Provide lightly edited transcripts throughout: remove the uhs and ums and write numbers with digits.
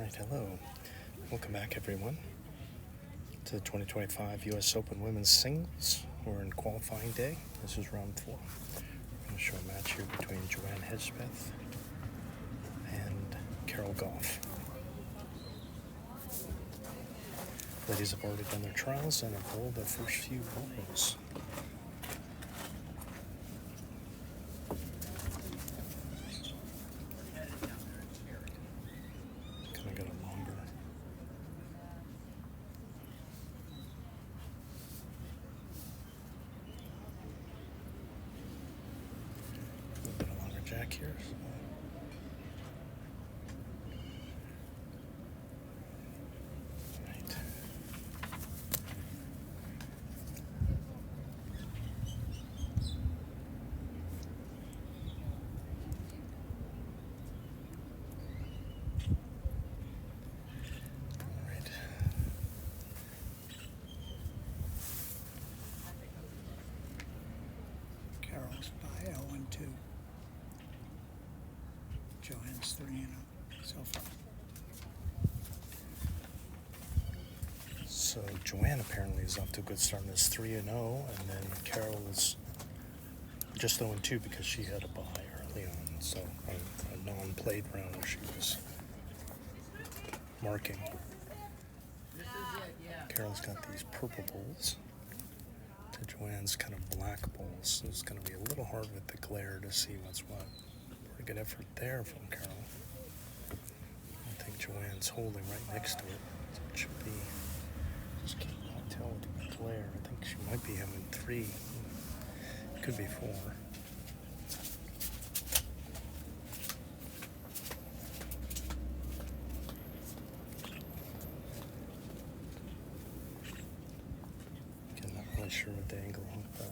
Alright, hello. Welcome back, everyone, to the 2025 USOpen Women's Singles. We're in qualifying day. This is round 4. I'm going to show a match here between Hedgespeth and Carol Goff. Ladies have already done their trials and have bowled their first few balls. Kind of got a longer. A little bit of longer jack here. So. Carol's by 0-2. Joanne's 3-0 so far. So Joanne apparently is off to a good start in this 3-0, and then Carol is just 0-2 because she had a bye early on. So a non-played round where she was marking. Carol's got these purple bowls to Joanne's kind of black bowls, so it's going to be a little hard with the glare to see what's what. Pretty good effort there from Carol. I think Joanne's holding right next to it, so it should be, just can't quite tell with the glare. I think she might be having 3, could be 4. Not sure what the angle of that.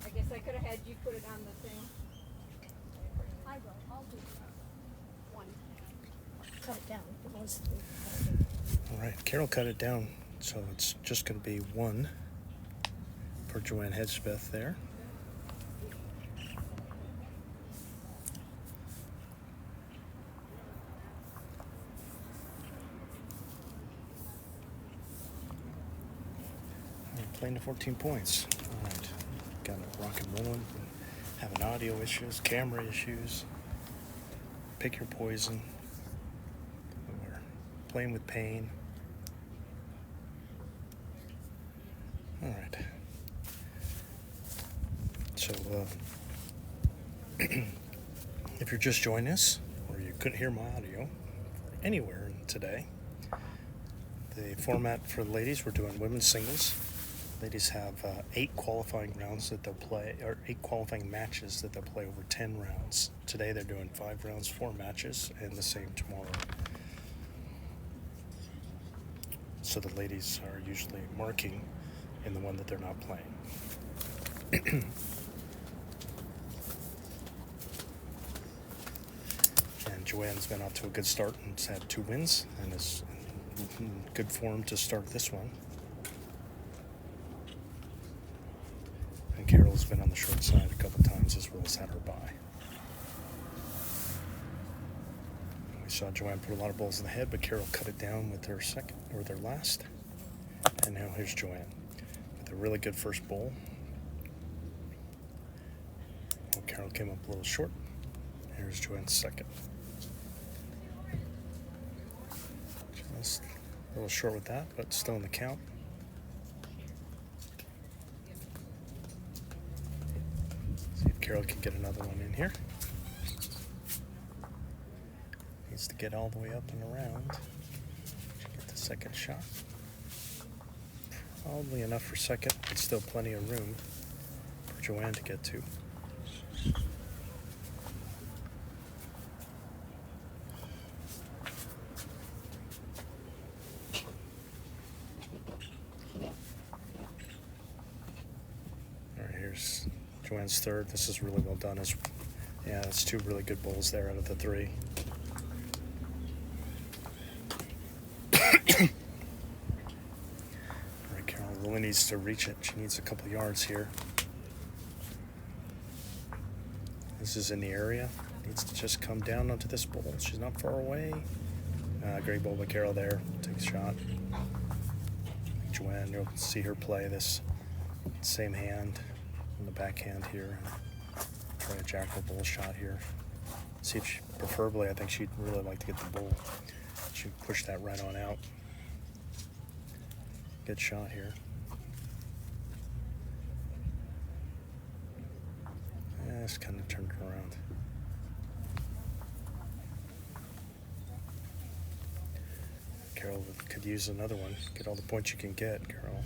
I guess I could have had you put it on the thing. I will. I'll do one. Cut it down. It was 3. All right, Carol cut it down, so it's just going to be 1 for Joanne Hedgespeth there. Playing to 14 points. All right, got it rock and rolling. Having audio issues, camera issues. Pick your poison. We're playing with pain. All right. So, if you're just joining us, or you couldn't hear my audio anywhere today, the format for the ladies, we're doing women's singles. Ladies have 8 qualifying rounds that they'll play, or 8 qualifying matches that they'll play over 10 rounds. Today they're doing 5 rounds, 4 matches, and the same tomorrow. So the ladies are usually marking in the one that they're not playing. And Joanne's been off to a good start and has had 2 wins and is in good form to start this one. Carol's been on the short side a couple times as well as had her bye. We saw Joanne put a lot of balls in the head, but Carol cut it down with her second or their last. And now here's Joanne with a really good first bowl. Well, Carol came up a little short. Here's Joanne's second. Just a little short with that, but still in the count. Carol can get another one in here. Needs to get all the way up and around. Get the second shot. Probably enough for second, but still plenty of room for Joanne to get to. All right, here's Joanne's third. This is really well done. Yeah, it's 2 really good bowls there out of the 3. All right, Carol really needs to reach it. She needs a couple yards here. This is in the area. Needs to just come down onto this bowl. She's not far away. Great bowl by Carol there. Take a shot. Joanne, you'll see her play this same hand in the backhand here. Try a jackal bull shot here. See if she, preferably, I think she'd really like to get the bull. She'd push that right on out. Good shot here. Just kind of turned it around. Carol could use another one. Get all the points you can get, Carol.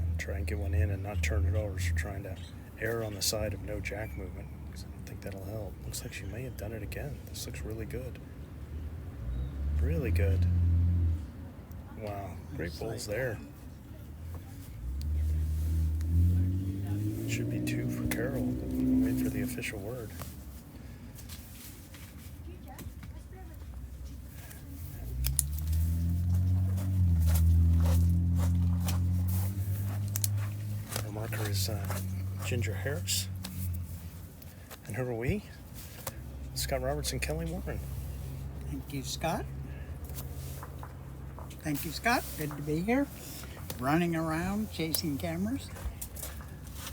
And try and get one in and not turn it over. So trying to err on the side of no jack movement. I don't think that'll help. Looks like she may have done it again. This looks really good. Really good. Wow, great bowls there. Should be 2 for Carol. We'll wait for the official word. Our marker is Ginger Harris. And who are we? Scott Robertson, Kelly Warren. Thank you, Scott. Thank you, Scott. Good to be here. Running around, chasing cameras.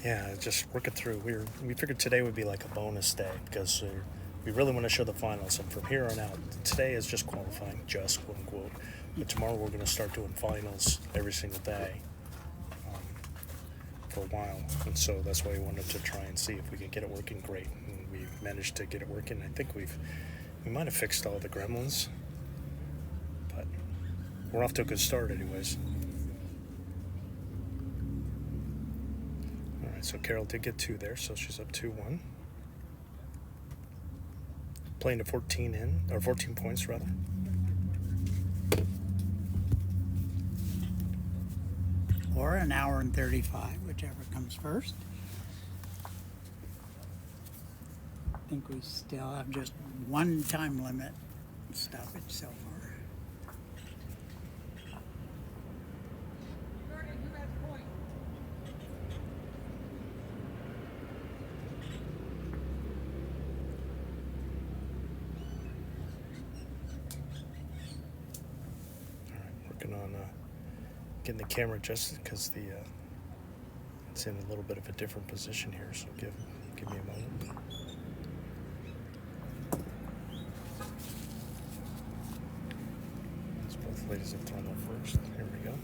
Yeah, just work it through. We figured today would be like a bonus day because we really want to show the finals. And from here on out, today is just qualifying, just quote unquote. But tomorrow we're going to start doing finals every single day for a while. And so that's why we wanted to try and see if we could get it working great. And we managed to get it working. I think we might have fixed all the gremlins, but we're off to a good start anyways. So Carol did get 2 there, so she's up 2-1. Playing to 14 points rather. Or an hour and 35, whichever comes first. I think we still have just one time limit stoppage so far. On getting the camera adjusted because it's in a little bit of a different position here, so give me a moment. As both ladies have thrown up first. Here we go.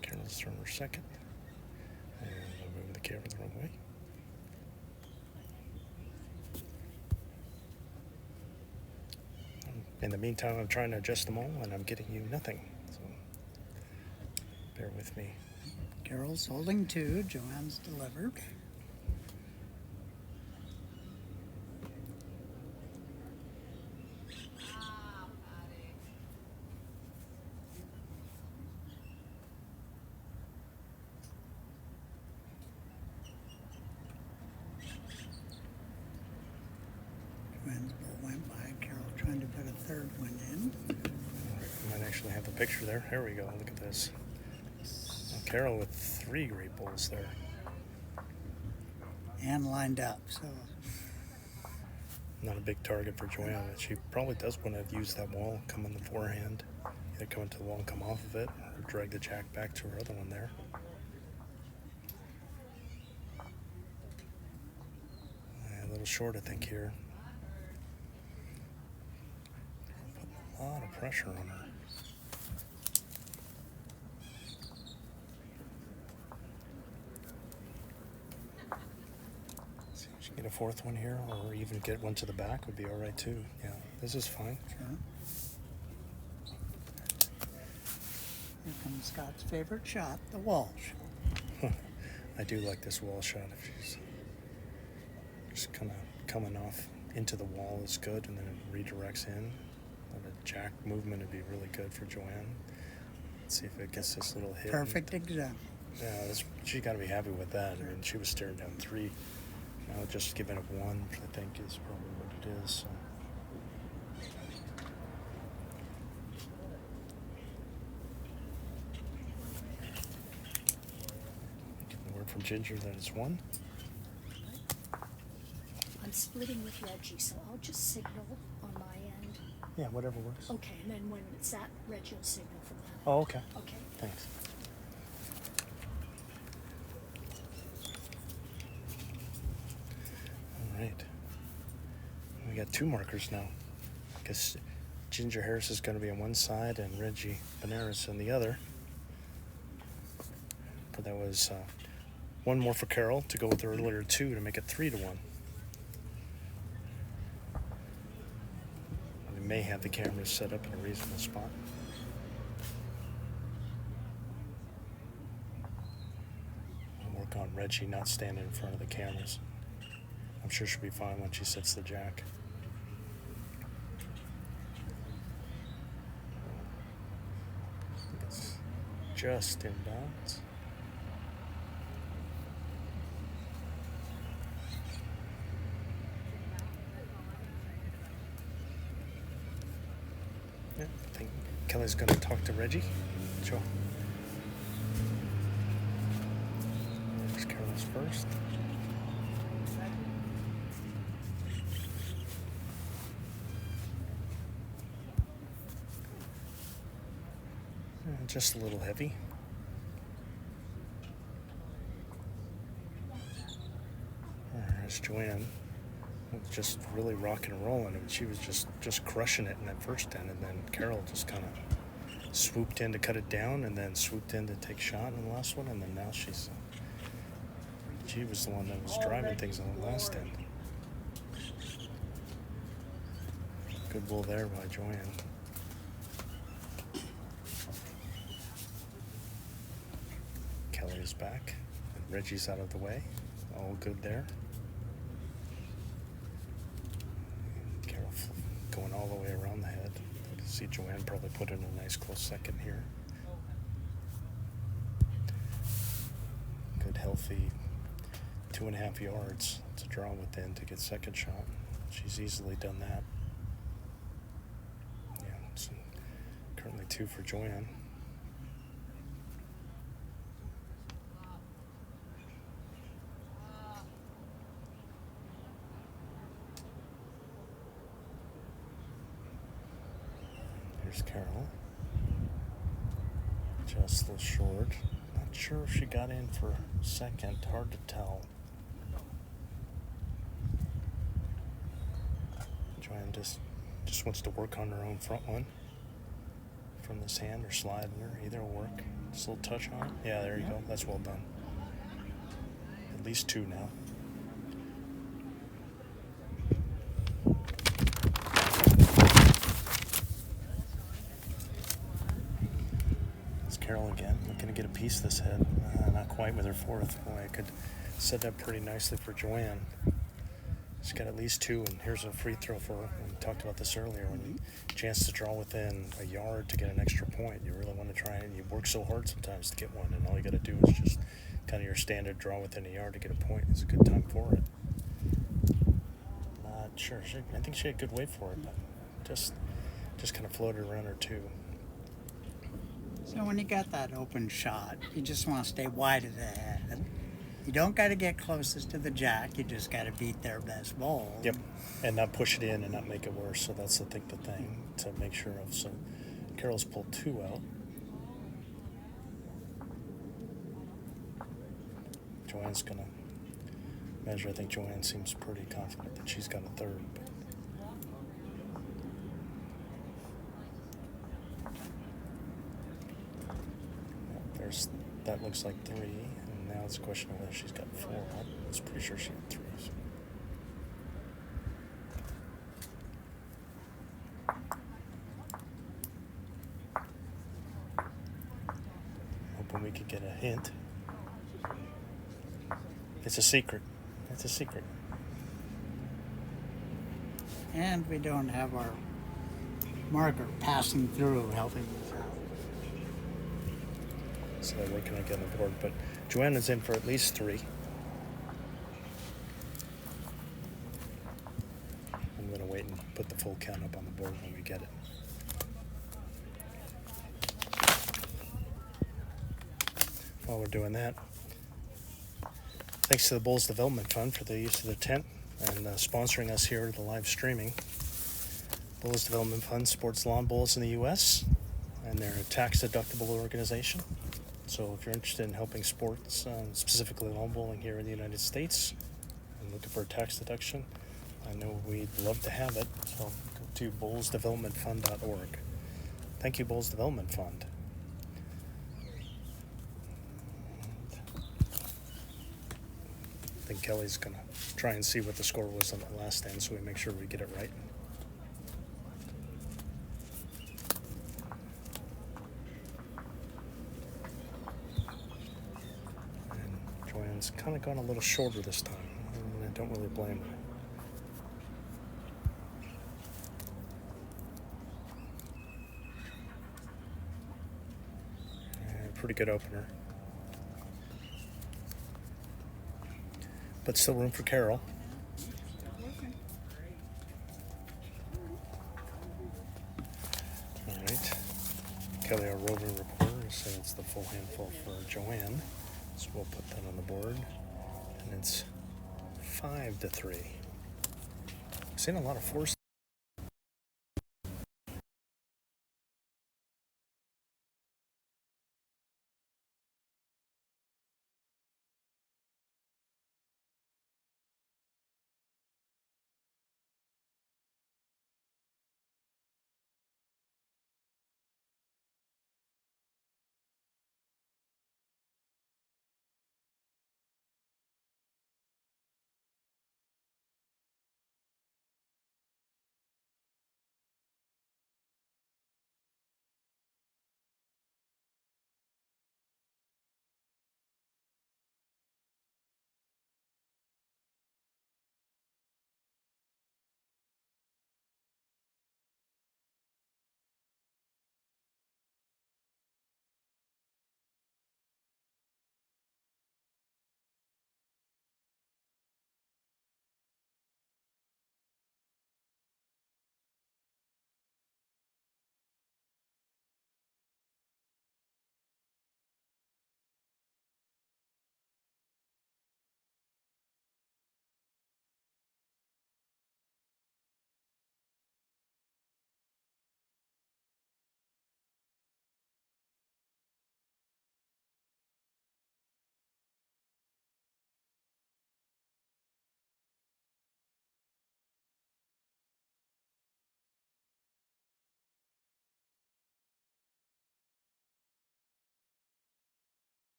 Carol's thrown her second. And I'm moving the camera the wrong way. In the meantime, I'm trying to adjust them all, and I'm getting you nothing. So bear with me. Carol's holding 2. Joanne's delivered. Joanne's ball went by. Carol trying to put a third one in. All right, we might actually have the picture there. Here we go. Look at this. Now, Carol with 3 great bowls there. And lined up, so Not a big target for Joanne. She probably does want to use that wall, come on the forehand. Either come into the wall and come off of it, or drag the jack back to her other one there. A little short, I think, here. Put a lot of pressure on her. See if she can get a 4th one here, or even get one to the back would be all right too. Yeah, this is fine. sure. Here comes Scott's favorite shot, the wall shot. I do like this wall shot. If she's just kind of coming off into the wall is good, and then it redirects in. And a jack movement would be really good for Joanne. Let's see if it gets this little hit. Perfect example. Yeah, she got to be happy with that. I mean, she was staring down 3. Now just giving up 1, I think, is probably what it is. So. Getting the word from Ginger that it's 1. I'm splitting with Reggie, so I'll just signal on my end. Yeah, whatever works. Okay, and then when it's at, Reggie will signal from that. Oh, okay. Okay. Thanks. All right. We got 2 markers now. I guess Ginger Harris is going to be on one side and Reggie Benares on the other. But that was 1 more for Carol to go with her earlier 2 to make it 3-1. We may have the cameras set up in a reasonable spot. I'll work on Reggie not standing in front of the cameras. I'm sure she'll be fine when she sets the jack. It's just in bounds. Yeah, I think Kelly's going to talk to Reggie. Sure. There's Carol's first. Just a little heavy. There's Joanne. Just really rocking and rolling. I mean, she was just crushing it in that first end, and then Carol just kind of swooped in to cut it down, and then swooped in to take shot in the last one, and then now she was the one that was driving things on the last end. Good bull there by Joanne. Kelly is back, and Reggie's out of the way. All good there. And Carol going all the way around the head. You can see Joanne probably put in a nice close second here. Good healthy 2.5 yards to draw within to get second shot. She's easily done that. Yeah, so currently 2 for Joanne. Here's Carol. Just a little short. Not sure if she got in for second. Hard to tell. Joanne just wants to work on her own front one from this hand, or sliding her. Either will work. Just a little touch on it. Yeah, there you go. That's well done. At least 2 now. Carol again, looking to get a piece of this head. Not quite with her 4th. Boy, I could set up pretty nicely for Joanne. She's got at least 2, and here's a free throw for her. We talked about this earlier. When you chance to draw within a yard to get an extra point, you really want to try, and you work so hard sometimes to get one, and all you got to do is just kind of your standard draw within a yard to get a point. It's a good time for it. Not sure. I think she had good weight for it, but just kind of floated around her 2. So when you got that open shot, you just want to stay wide of the head. You don't got to get closest to the jack. You just got to beat their best ball. Yep, and not push it in and not make it worse. So that's the thing to make sure of. So Carol's pulled 2 out. Joanne's gonna measure. I think Joanne seems pretty confident that she's got a 3rd. But that looks like 3, and now it's a question of whether she's got 4. I was pretty sure she had 3. So. Hoping we could get a hint. It's a secret. It's a secret. And we don't have our marker passing through helping us out. so that we're going to get on the board. But Joanne is in for at least 3. I'm going to wait and put the full count up on the board when we get it. While we're doing that, thanks to the Bulls Development Fund for the use of the tent and sponsoring us here at the live streaming. Bulls Development Fund supports lawn bowls in the U.S., and they're a tax-deductible organization. So if you're interested in helping sports, specifically lawn bowling here in the United States, and looking for a tax deduction, I know we'd love to have it. So go to bullsdevelopmentfund.org. Thank you, Bulls Development Fund. I think Kelly's going to try and see what the score was on the last end so we make sure we get it right. And Joanne's kind of gone a little shorter this time, and I don't really blame her. And pretty good opener. But still room for Carol. All right. Kelly, our roving reporter, said it's the full handful for Joanne. So we'll put that on the board. And it's 5-3. I've seen a lot of 4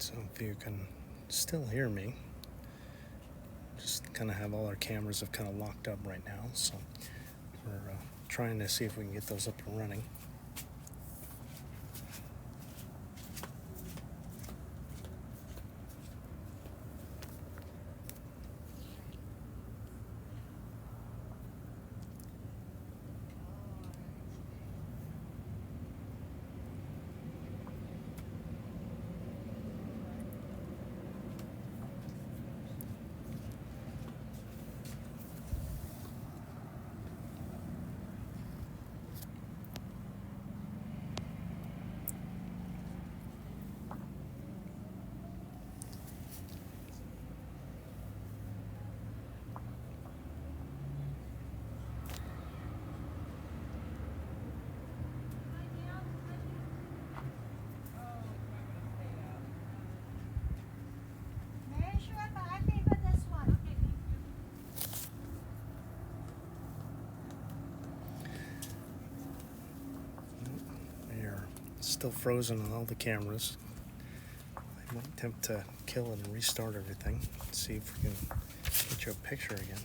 So if you can still hear me, just kind of have all our cameras have kind of locked up right now, so we're trying to see if we can get those up and running. They're still frozen on all the cameras. I might attempt to kill it and restart everything. See if we can get you a picture again.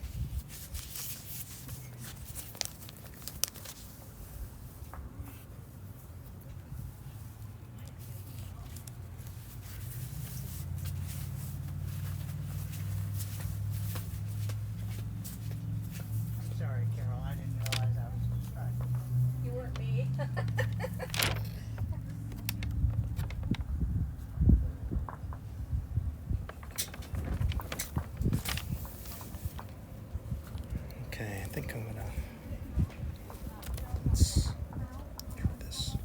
I'm sorry, Carol. I didn't realize I was distracted. You weren't me. Okay, I think I'm gonna. Let's try this.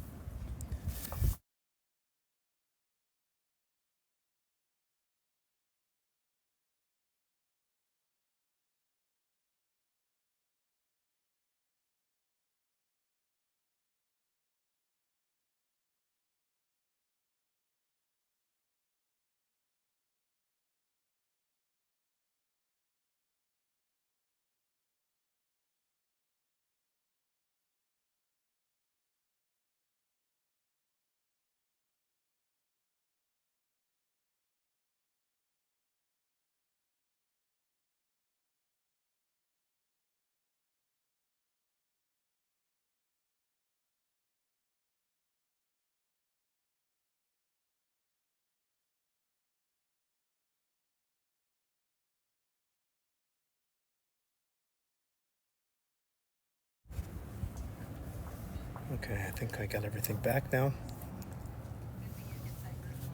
Okay, I think I got everything back now.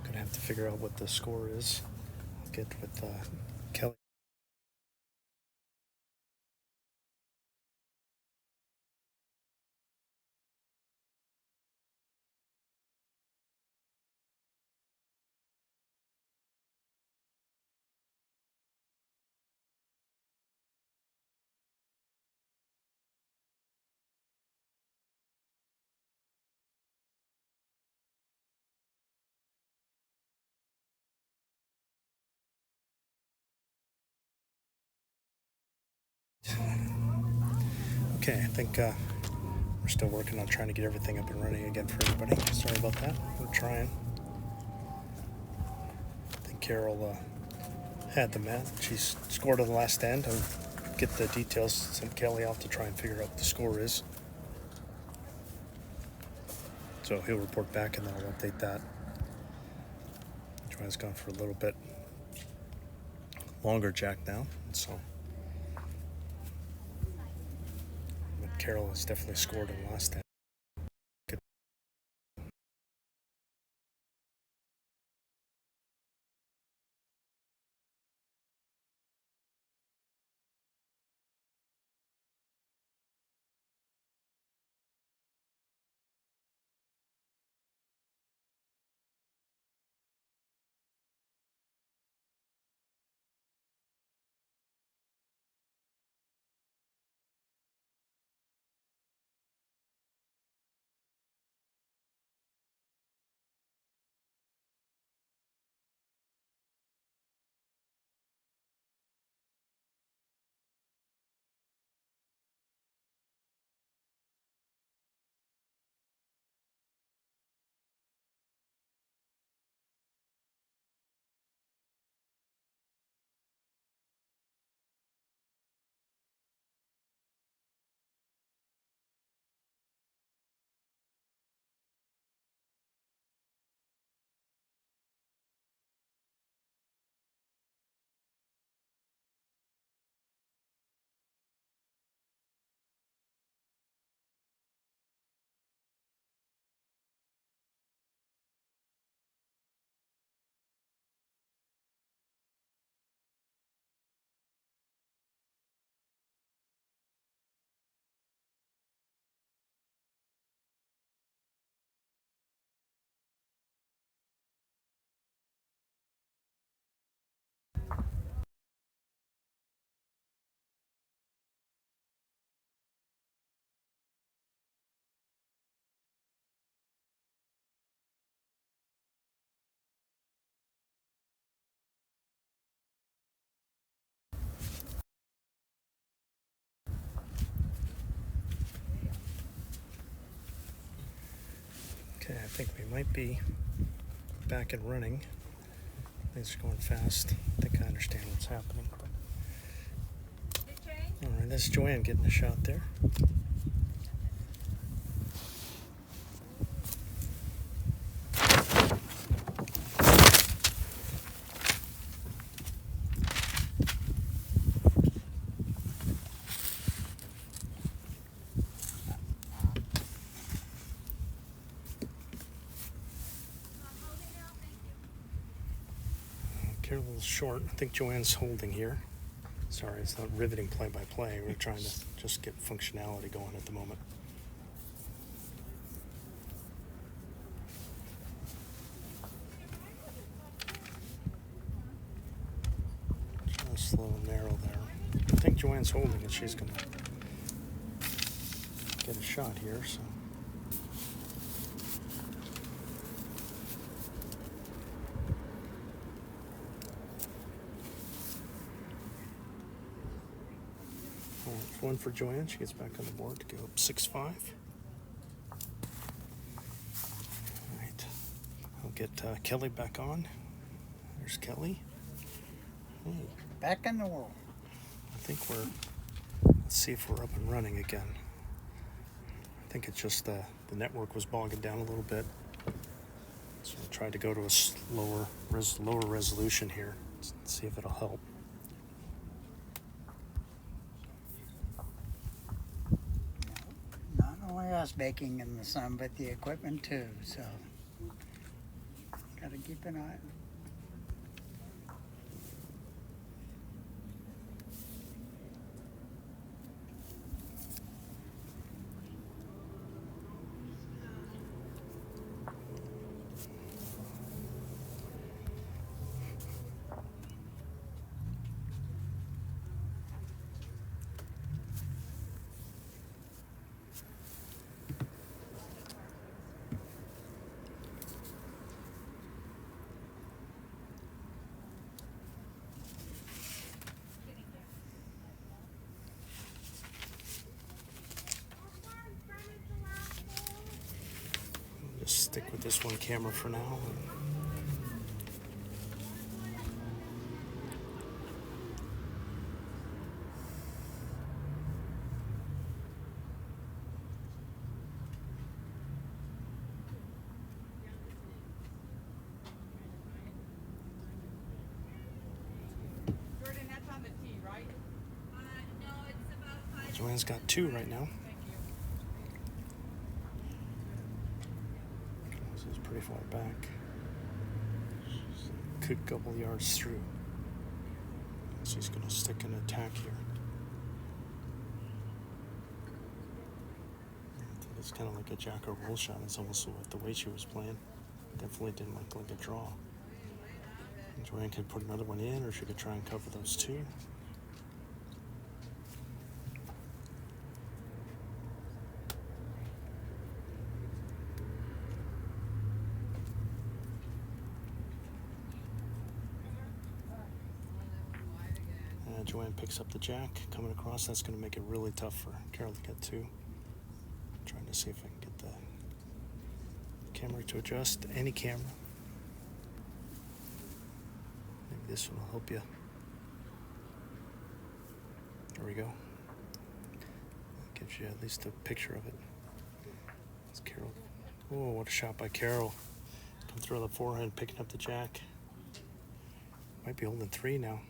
Gonna have to figure out what the score is. I'll get with Kelly. Okay, I think we're still working on trying to get everything up and running again for everybody. Sorry about that. We're trying. I think Carol had the mat. She scored on the last end. I'll get the details, send Kelly off to try and figure out what the score is. So he'll report back and then I'll update that. Joanne's gone for a little bit longer jack now, so. But Carol has definitely scored in the last end. Okay, I think we might be back and running. Things are going fast. I think I understand what's happening. All right, that's Joanne getting a shot there. Carol, a little short. I think Joanne's holding here. Sorry, it's not riveting play-by-play. We're trying to just get functionality going at the moment. Just slow and narrow there. I think Joanne's holding it. She's going to get a shot here, so. All right, one for Joanne. She gets back on the board to go up 6-5. All right, I'll get Kelly back on. There's Kelly. Hey, Back in the world. I think let's see if we're up and running again. I think it's just the network was bogging down a little bit. So I tried to go to a lower resolution here. Let's see if it'll help. Not only us baking in the sun, but the equipment too, so gotta keep an eye. Just stick with this one camera for now. Jordan, that's on the tee, right? No, it's about 5. Joanne's got 2 right now. Thank you. So it's pretty far back. Could a couple yards through. So he's going to stick an attack here. I think it's kind of like a jack or roll shot. It's almost like the way she was playing. Definitely didn't look like a draw. And Joanne could put another one in, or she could try and cover those 2. Joanne picks up the jack, coming across. That's going to make it really tough for Carol to get to. I'm trying to see if I can get the camera to adjust. Any camera. Maybe this one will help you. There we go. Gives you at least a picture of it. It's Carol. Oh, what a shot by Carol. Come through the forehand, picking up the jack. Might be holding 3 now.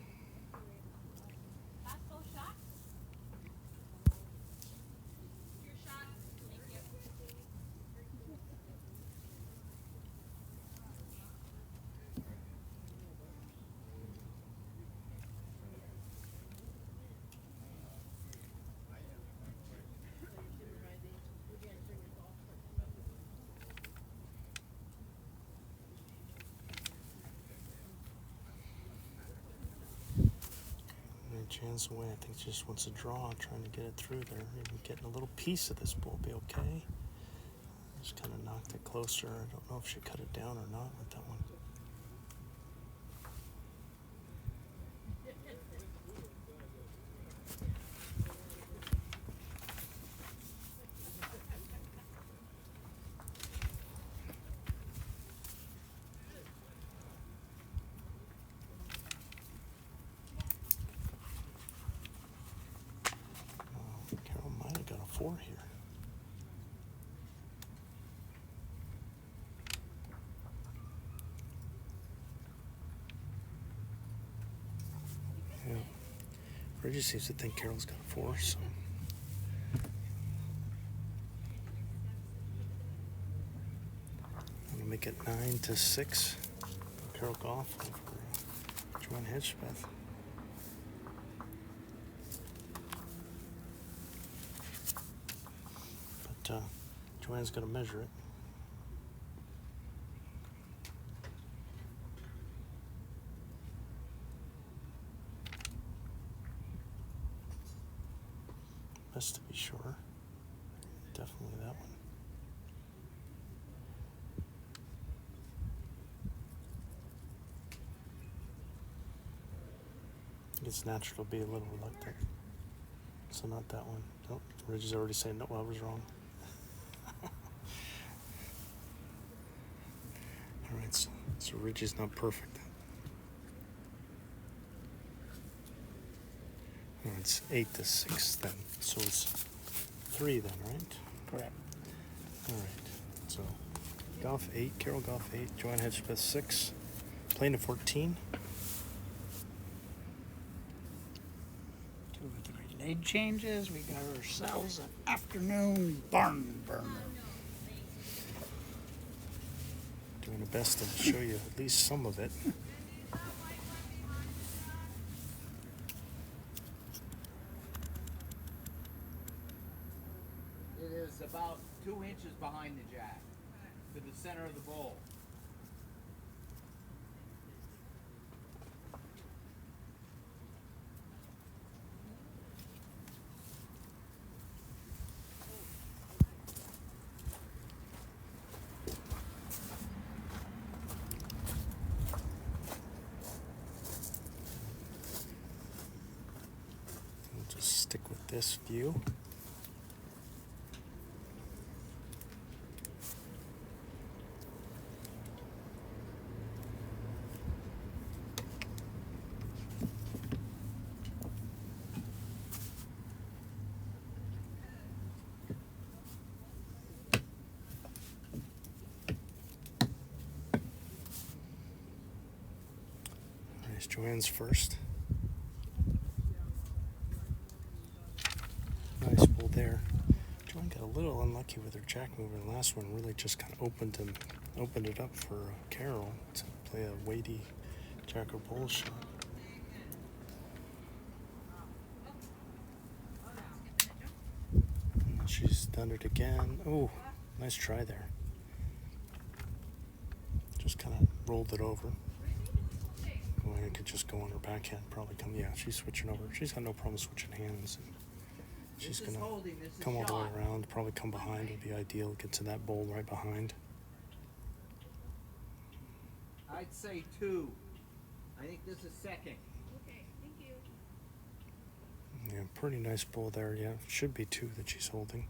Chance away. I think she just wants to draw, trying to get it through there. Maybe getting a little piece of this ball will be okay. Just kind of knocked it closer. I don't know if she cut it down or not with that one. 4 here. Yeah. Reggie seems to think Carol's got a 4, so. I'm gonna make it 9-6. Carol Goff over Joanne Hedgespeth. But Joanne's gonna measure it. Best to be sure. Definitely that one. I think it's natural to be a little reluctant. So not that one. Nope. Reggie's already saying no, I was wrong. Alright, so Reggie's not perfect. Alright, it's 8-6 then. So it's 3 then, right? Correct. Alright. So Goff 8, Carol Goff 8, Joanne Hedgespeth 6, playing to 14. 2 or 3 leg changes. We got ourselves an afternoon barn burner. Doing the best to show you at least some of it. It is about 2 inches behind the jack, to the center of the bowl. We'll just stick with this view. Nice, Joanne's first. Nice pull there. Joanne got a little unlucky with her jack move in the last one. Really just kind of opened it up for Carol to play a weighty jack or bull shot. And she's done it again. Oh, nice try there. Just kind of rolled it over. Joanne could just go on her backhand, probably come. Yeah, she's switching over. She's got no problem switching hands. And she's gonna come all the way around, probably come behind would be ideal, get to that bowl right behind. I'd say 2. I think this is second. Okay, thank you. Yeah, pretty nice bowl there. Yeah, should be 2 that she's holding.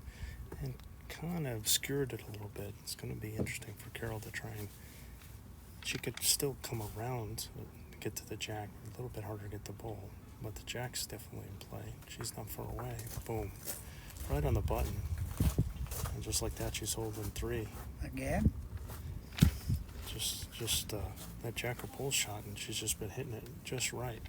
And kind of obscured it a little bit. It's going to be interesting for Carol to try and... She could still come around, get to the jack. A little bit harder to get the bowl. But the jack's definitely in play. She's not far away. Boom. Right on the button. And just like that, she's holding 3. Again? Just that jack or pull shot, and she's just been hitting it just right.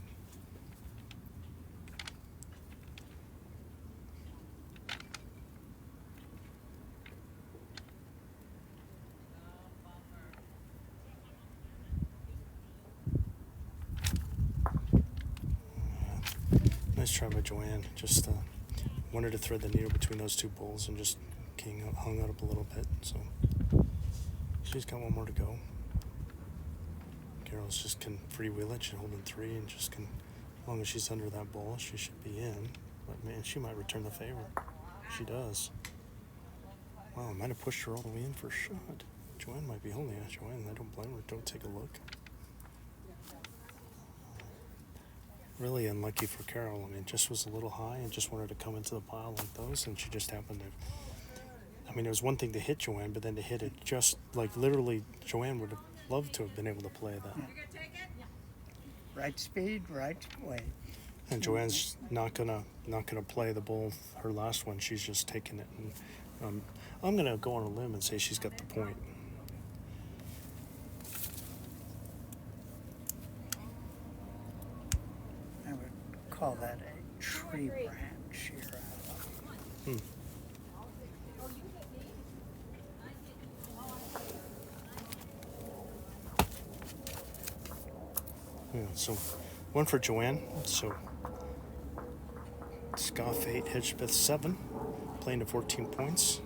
Nice try by Joanne. Just wanted to thread the needle between those 2 bowls and just hung out up a little bit. So she's got 1 more to go. Carol's just can freewheel it. She's holding 3 and just can, as long as she's under that bowl, she should be in. But man, she might return the favor. She does. Wow, I might have pushed her all the way in for a shot. Joanne might be holding it. Joanne, I don't blame her. Don't take a look. Really unlucky for Carol. I mean, it just was a little high and just wanted to come into the pile like those, and she just happened to. I mean, it was one thing to hit Joanne, but then to hit it just like literally, Joanne would have loved to have been able to play that. Right speed, right way. And Joanne's not gonna play the bowl her last one. She's just taking it. And I'm gonna go on a limb and say she's got the point. I would call that a tree branch here. Hmm. Yeah, so one for Joanne. So it's Goff 8, Hedgespeth 7, playing to 14 points.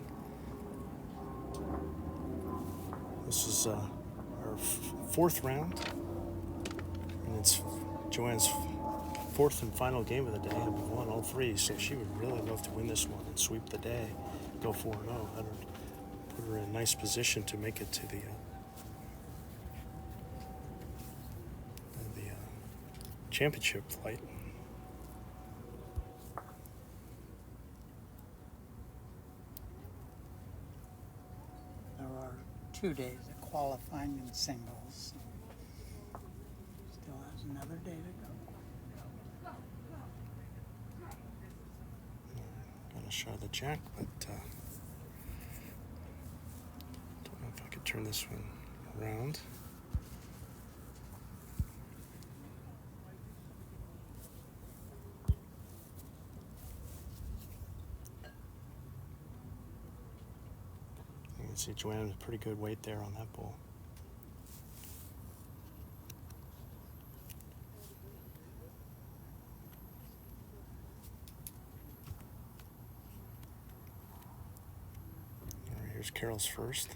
This is our fourth round, and it's Joanne's fourth and final game of the day, and we've won all three, so she would really love to win this one and sweep the day, go 4-0. That would put her in a nice position to make it to the championship flight. There are 2 days of qualifying in singles. Still has another day to go. Gonna show the jack, but don't know if I could turn this one around. You can see Joanne has pretty good weight there on that bull. All right, here's Carol's first.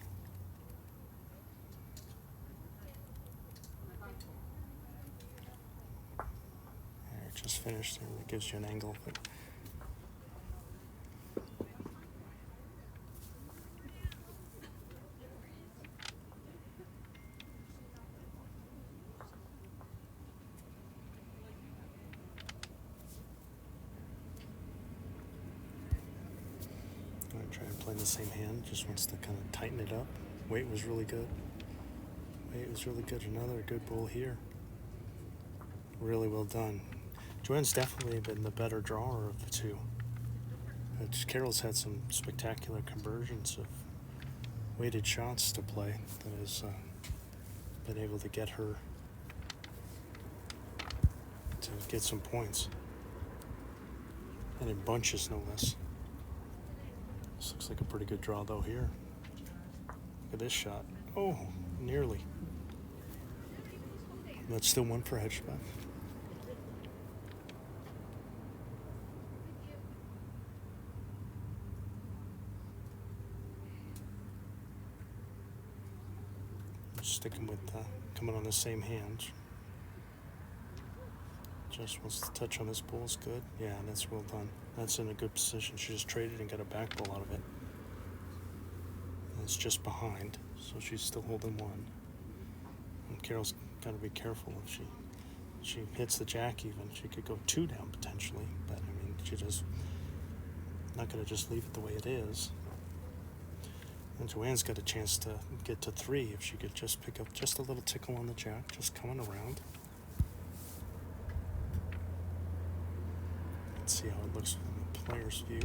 There, just finished there. That gives you an angle. But I'm going to try and play in the same hand. Just wants to kind of tighten it up. Weight was really good. Weight was really good. Another good bull here. Really well done. Joanne's definitely been the better drawer of the two. Carol's had some spectacular conversions of weighted shots to play that has been able to get her to get some points. And in bunches, no less. This looks like a pretty good draw, though, here. Look at this shot. Oh, nearly. That's still one for Hedgespeth. Sticking with coming on the same hand. Just wants to touch on this bull is good. Yeah, that's well done. That's in a good position. She just traded and got a back bull out of it. And it's just behind, so she's still holding one. And Carol's got to be careful if she hits the jack even. She could go 2 down potentially, but I mean, she just not going to just leave it the way it is. And Joanne's got a chance to get to 3 if she could just pick up just a little tickle on the jack, just coming around. Let's see how it looks from the player's view.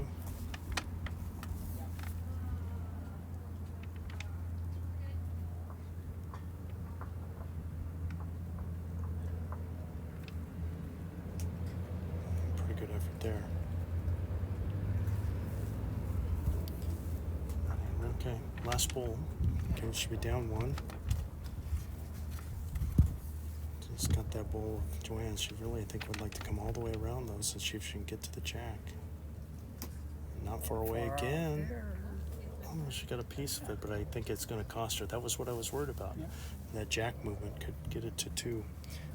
Pretty good effort there. Okay, last bowl. Okay, should be down 1. Just got that bowl of Joanne. She really, I think, would like to come all the way around those and see if she can get to the jack. Not far away again. Oh, she got a piece of it, but I think it's going to cost her. That was what I was worried about. Yeah. That jack movement could get it to 2,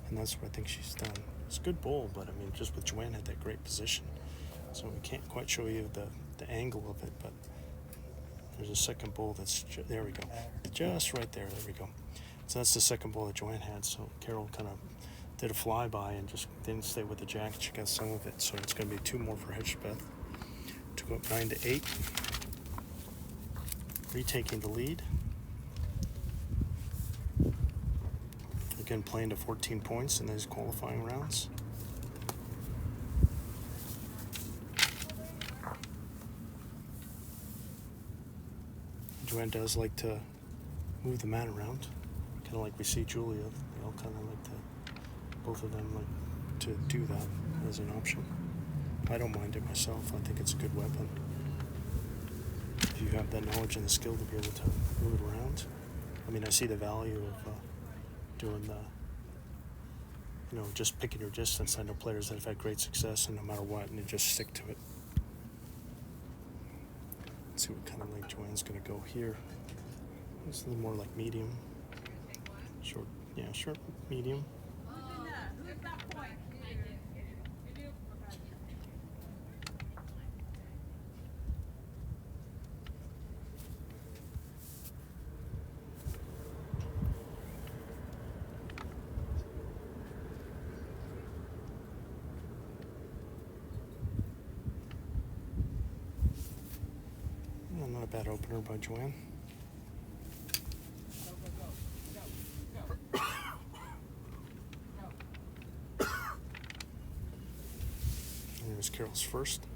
and that's what I think she's done. It's a good bowl, but I mean, just with Joanne had that great position, so we can't quite show you the angle of it, but there's a second bowl that's, there we go. Just right there, there we go. So that's the second bowl that Joanne had, so Carol kind of did a flyby and just didn't stay with the jack. She got some of it, so it's going to be 2 more for Hedgespeth to go up 9-8. Retaking the lead. Again, playing to 14 points in these qualifying rounds. Joanne does like to move the mat around, kind of like we see Julia. They all kind of like to, both of them like to do that as an option. I don't mind it myself. I think it's a good weapon. If you have that knowledge and the skill to be able to move it around. I mean, I see the value of doing the, just picking your distance. I know players that have had great success and no matter what, and they just stick to it. Let's see what kind of leg Joanne's going to go here. It's a little more like medium. Short, short, medium. Who's that point? You do? Okay. Not a bad opener by Joanne. Here's Carol's first.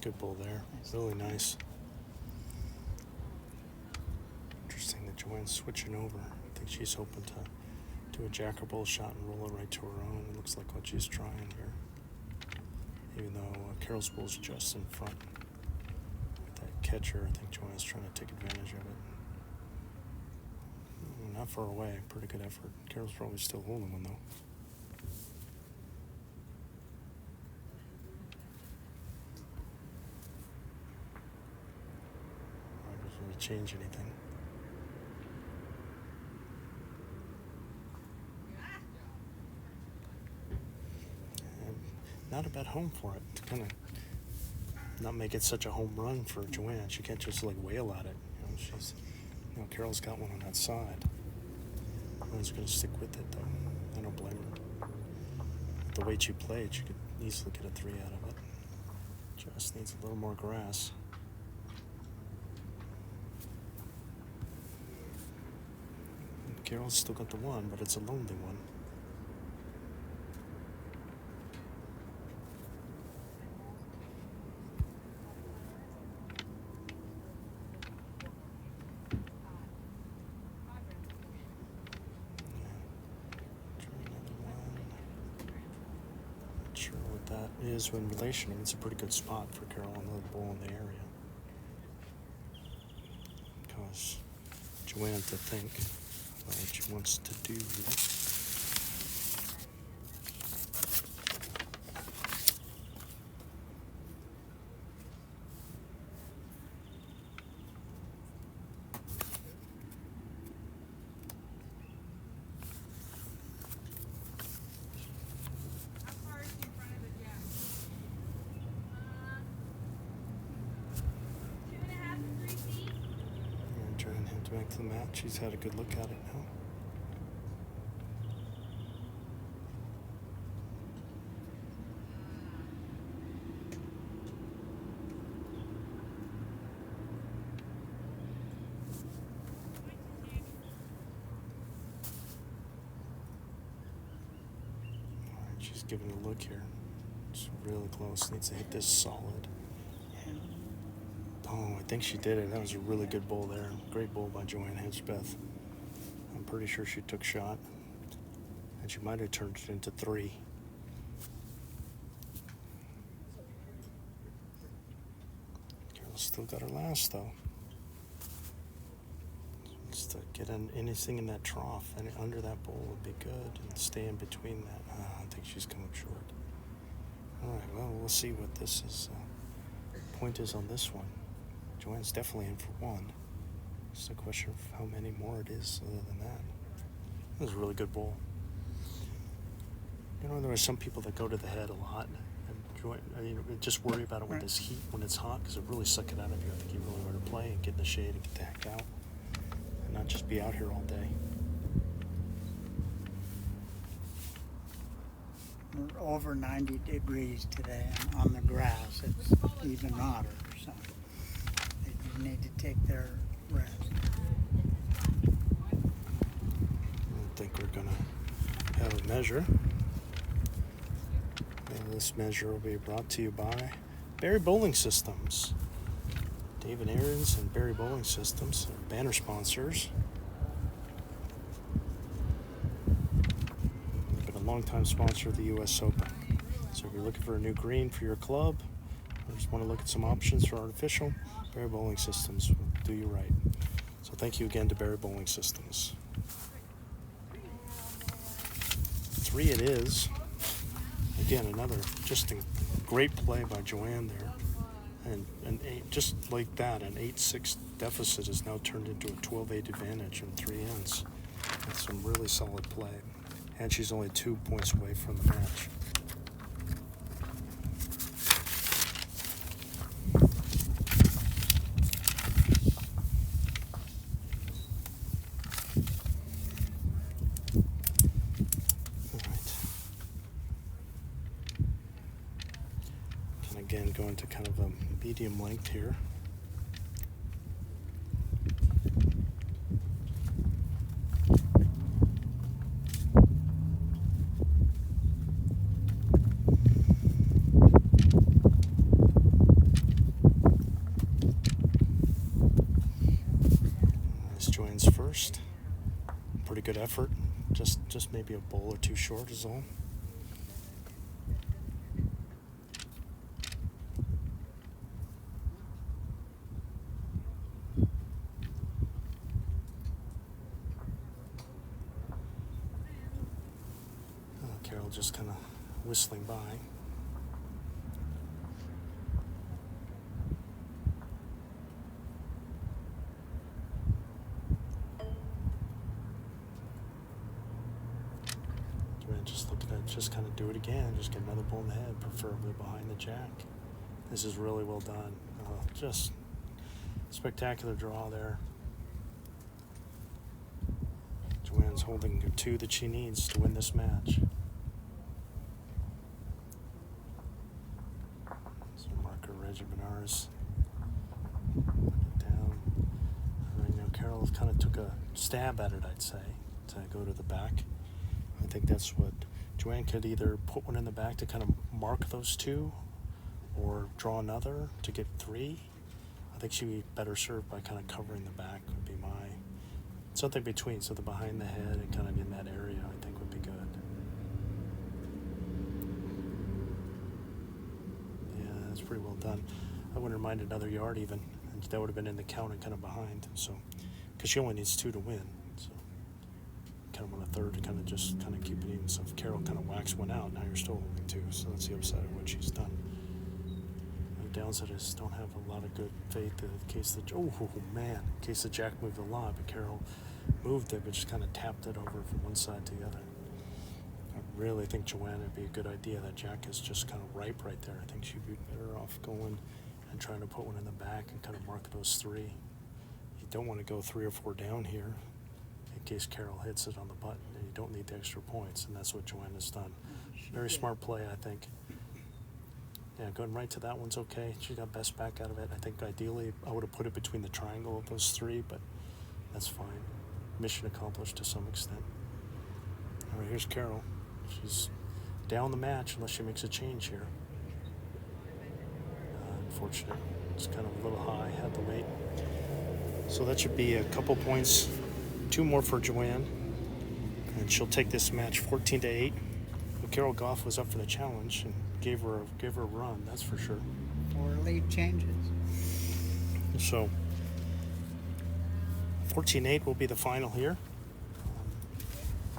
Good ball there. Really nice. Interesting that Joanne's switching over. I think she's hoping to do a jacker bull shot and roll it right to her own. It looks like what she's trying here. Even though Carol's bull's just in front. With that catcher, I think Joanne's trying to take advantage of it. Not far away. Pretty good effort. Carol's probably still holding one, though. Doesn't really change anything. Not a bad home for it. To kind of not make it such a home run for Joanne. She can't just like wail at it. Carol's got one on that side. Joanne's going to stick with it though. I don't blame her. With the way she played, she could easily get a 3 out of it. Just needs a little more grass. Carol's still got the 1, but it's a lonely one. Is in relation, it's a pretty good spot for Carol on the ball in the area. Because Joanne to think about what she wants to do here. Back to the mat. She's had a good look at it now. All right, she's giving a look here. It's really close. Needs to hit this solid. Oh, I think she did it. That was a really good bowl there. Great bowl by Joanne Hedgespeth. I'm pretty sure she took shot. And she might have turned it into 3. Carol's still got her last, though. Just to get anything in that trough and under that bowl would be good. And stay in between that. I think she's coming short. All right, well, we'll see what this is. Point is on this one. Joanne's definitely in for 1. Just a question of how many more it is other than that. That was a really good bowl. There are some people that go to the head a lot and just worry about it when it's heat, when it's hot, because it really suck it out of you. I think you really want to play and get in the shade and get the heck out and not just be out here all day. We're over 90 degrees today on the grass. It's even hotter, so they need to take their rest. I think we're going to have a measure. And this measure will be brought to you by Barry Bowling Systems. David Aarons and Barry Bowling Systems are banner sponsors. They've been a long-time sponsor of the US Open. So if you're looking for a new green for your club, or just want to look at some options for artificial, Barry Bowling Systems will do you right. So thank you again to Barry Bowling Systems. 3 it is. Again, another just a great play by Joanne there. And an 8, just like that, an 8-6 deficit is now turned into a 12-8 advantage in 3 ends. That's some really solid play. And she's only 2 points away from the match. Again, going to kind of a medium length here. This joins first. Pretty good effort. Just maybe a bowl or 2 short is all. Carol just kind of whistling by. Joanne just looking at just kind of do it again, just get another bull in the head, preferably behind the jack. This is really well done. Just spectacular draw there. Joanne's holding the 2 that she needs to win this match. So marker Reggie Benars down. Right now Carol kind of took a stab at it, I'd say, to go to the back. I think that's what Joanne could either put one in the back to kind of mark those 2 or draw another to get 3. I think she'd be better served by kind of covering the back would be my something between, so the behind the head and kind of in that area I think would be good. Yeah, that's pretty well done. I wouldn't mind another yard even, and that would have been in the count and kind of behind, so because she only needs 2 to win, so kind of on a third to kind of just kind of keep it even. So if Carol kind of whacks one out, now you're still holding 2, so that's the upside of what she's done. The downside is don't have a lot of good faith in case the in case the jack moved a lot, but Carol moved it, but just kind of tapped it over from one side to the other. I really think Joanne would be a good idea. That jack is just kind of ripe right there. I think she'd be better off going and trying to put one in the back and kind of mark those 3. You don't want to go 3 or 4 down here in case Carol hits it on the button, and you don't need the extra points, and that's what Joanne has done. Very smart play, I think. Yeah, going right to that one's okay. She got best back out of it. I think ideally I would have put it between the triangle of those 3, but that's fine. Mission accomplished to some extent. All right, here's Carol. She's down the match unless she makes a change here. Unfortunate. It's kind of a little high, had to wait. So that should be a couple points, 2 more for Joanne, and she'll take this match 14-8. But Carol Goff was up for the challenge and gave her a run, that's for sure. 4 lead changes. So 14-8 will be the final here.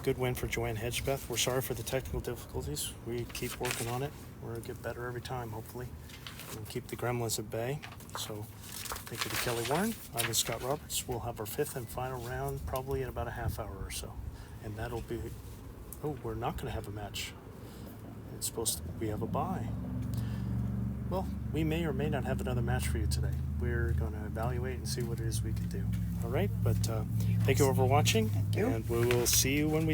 Good win for Joanne Hedgespeth. We're sorry for the technical difficulties. We keep working on it. We're going to get better every time, hopefully. We'll keep the gremlins at bay. So thank you to Kelly Warren. I'm Scott Roberts. We'll have our 5th and final round probably in about a half hour or so. And that'll be... Oh, we're not going to have a match. It's supposed to... We have a bye. Well, we may or may not have another match for you today. We're going to evaluate and see what it is we can do. All right, but thank you all for watching. Thank you. And we will see you when we